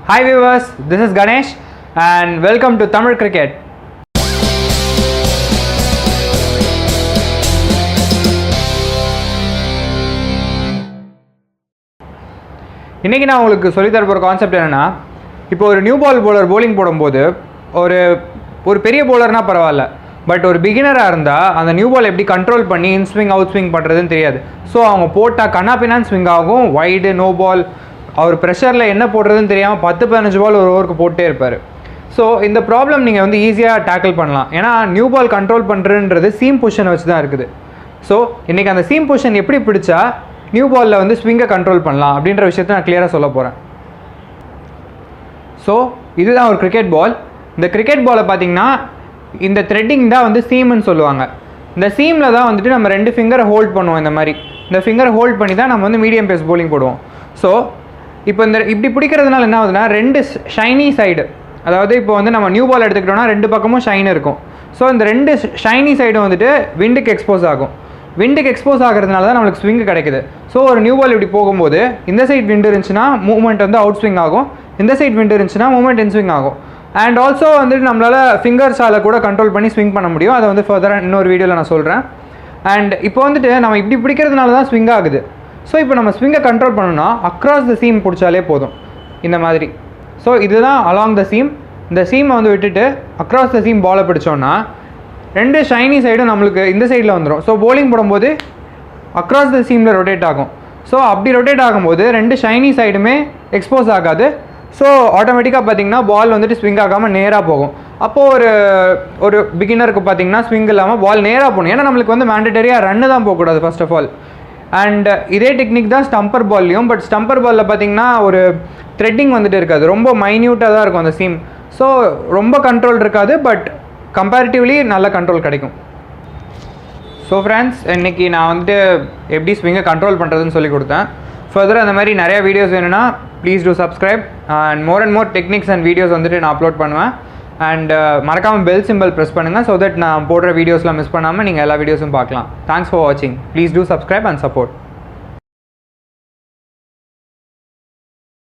Hi viewers, this is Ganesh and welcome to Tamil Cricket. இன்னைக்கு நான் உங்களுக்கு சொல்லி தர போகிற கான்செப்ட் என்னன்னா, இப்போ ஒரு நியூ பால் போலர் போலிங் போடும்போது ஒரு பெரிய போலர்னா பரவாயில்ல, பட் ஒரு பிகினராக இருந்தால் அந்த நியூ பால் எப்படி கண்ட்ரோல் பண்ணி இன் ஸ்விங் அவுட் ஸ்விங் பண்ணுறதுன்னு தெரியாது. ஸோ அவங்க போட்டால் கண்ணாப்பின்னான்னு ஸ்விங் ஆகும், வைடு நோ பால், அவர் ப்ரெஷரில் என்ன போடுறதுன்னு தெரியாமல் 10-15 பால் ஒரு ஓவருக்கு போட்டே இருப்பார். ஸோ இந்த ப்ராப்ளம் நீங்கள் வந்து ஈஸியாக டேக்கிள் பண்ணலாம். ஏன்னா நியூ பால் கண்ட்ரோல் பண்ணுறதுன்றது சீம் பொசிஷனை வச்சு தான் இருக்குது. ஸோ இன்றைக்கி அந்த சீம் பொசிஷன் எப்படி பிடிச்சா நியூ பாலில் வந்து ஸ்விங்கை கண்ட்ரோல் பண்ணலாம் அப்படின்ற விஷயத்தை நான் கிளியராக சொல்ல போகிறேன். ஸோ இதுதான் ஒரு கிரிக்கெட் பால். இந்த கிரிக்கெட் பாலை பார்த்திங்கன்னா இந்த த்ரெட்டிங் தான் வந்து சீம்னு சொல்லுவாங்க. இந்த சீமில் தான் வந்துட்டு நம்ம 2 ஃபிங்கரை ஹோல்ட் பண்ணுவோம். இந்த மாதிரி இந்த ஃபிங்கரை ஹோல்ட் பண்ணி தான் நம்ம வந்து மீடியம் பேஸ் போலிங் போடுவோம். ஸோ இப்போ இப்படி பிடிக்கிறதுனால என்ன ஆகுதுன்னா, 2 ஷைனி சைடு, அதாவது இப்போ வந்து நம்ம நியூ பால் எடுத்துக்கிட்டோம்னா 2 பக்கமும் ஷைன் இருக்கும். ஸோ இந்த 2 ஷைனி சைடும் வந்துட்டு விண்டுக்கு எக்ஸ்போஸ் ஆகும். விண்டுக்கு எக்ஸ்போஸ் ஆகிறதுனால தான் நம்மளுக்கு ஸ்விங்கு கிடைக்குது. ஸோ ஒரு நியூ பால் இப்படி போகும்போது இந்த சைட் விண்டு இருந்துச்சுன்னா மூவ்மெண்ட் வந்து அவுட் ஸ்விங் ஆகும், இந்த சைட் விண்டு இருந்துச்சுன்னா மூவ்மெண்ட் இன் ஸ்விங் ஆகும். அண்ட் ஆல்சோ வந்துட்டு நம்மளால் ஃபிங்கர்ஸால் கூட கண்ட்ரோல் பண்ணி ஸ்விங் பண்ண முடியும். அதை வந்து ஃபர்தராக இன்னொரு வீடியோவில் நான் சொல்கிறேன். அண்ட் இப்போ வந்துட்டு நம்ம இப்படி பிடிக்கிறதுனால தான் ஸ்விங் ஆகுது. ஸோ இப்போ நம்ம ஸ்விங்கை கண்ட்ரோல் பண்ணணும்னா அக்ராஸ் த சீம் பிடிச்சாலே போதும், இந்த மாதிரி. ஸோ இதுதான் அலாங் த சீம். இந்த சீமை வந்து விட்டுட்டு அக்ராஸ் த சீம் பாலை பிடிச்சோன்னா 2 ஷைனி சைடும் நம்மளுக்கு இந்த சைடில் வந்துடும். ஸோ போலிங் போடும்போது அக்ராஸ் த சீமில் ரொட்டேட் ஆகும். ஸோ அப்படி ரொட்டேட் ஆகும்போது 2 ஷைனி சைடுமே எக்ஸ்போஸ் ஆகாது. ஸோ ஆட்டோமேட்டிக்காக பார்த்திங்கன்னா பால் வந்துட்டு ஸ்விங் ஆகாமல் நேராக போகும். அப்போது ஒரு பிகினருக்கு பார்த்திங்கன்னா ஸ்விங் இல்லாமல் பால் நேராக போகணும். ஏன்னா நம்மளுக்கு வந்து மேண்டட்டரியாக ரன்னு தான் போகக்கூடாது ஃபர்ஸ்ட் ஆஃப் ஆல். அண்ட் இதே டெக்னிக் தான் ஸ்டம்பர் பால்லையும். பட் ஸ்டம்பர் பாலில் பார்த்திங்கன்னா ஒரு த்ரெட்டிங் வந்துட்டு இருக்காது, ரொம்ப மைன்யூட்டாக தான் இருக்கும் அந்த சீம். ஸோ ரொம்ப கண்ட்ரோல் இருக்காது, பட் கம்பேரிட்டிவ்லி நல்ல கண்ட்ரோல் கிடைக்கும். ஸோ ஃப்ரெண்ட்ஸ், இன்றைக்கி நான் வந்துட்டு எப்படி ஸ்விங்கை கண்ட்ரோல் பண்ணுறதுன்னு சொல்லி கொடுத்தேன். ஃபர்தராக அந்த மாதிரி நிறையா வீடியோஸ் வேணும்னா please do subscribe. And more techniques and videos வந்துட்டு நான் அப்லோட் பண்ணுவேன். அண்ட் மறக்காமல் பெல் சிம்பிள் ப்ரெஸ் பண்ணுங்கள், ஸோ தட் நான் போடுற வீடியோஸ்லாம் மிஸ் பண்ணாமல் நீங்கள் எல்லா வீடியோஸும் பார்க்கலாம். தேங்க்ஸ் ஃபார் வாட்சிங். Please do subscribe and support.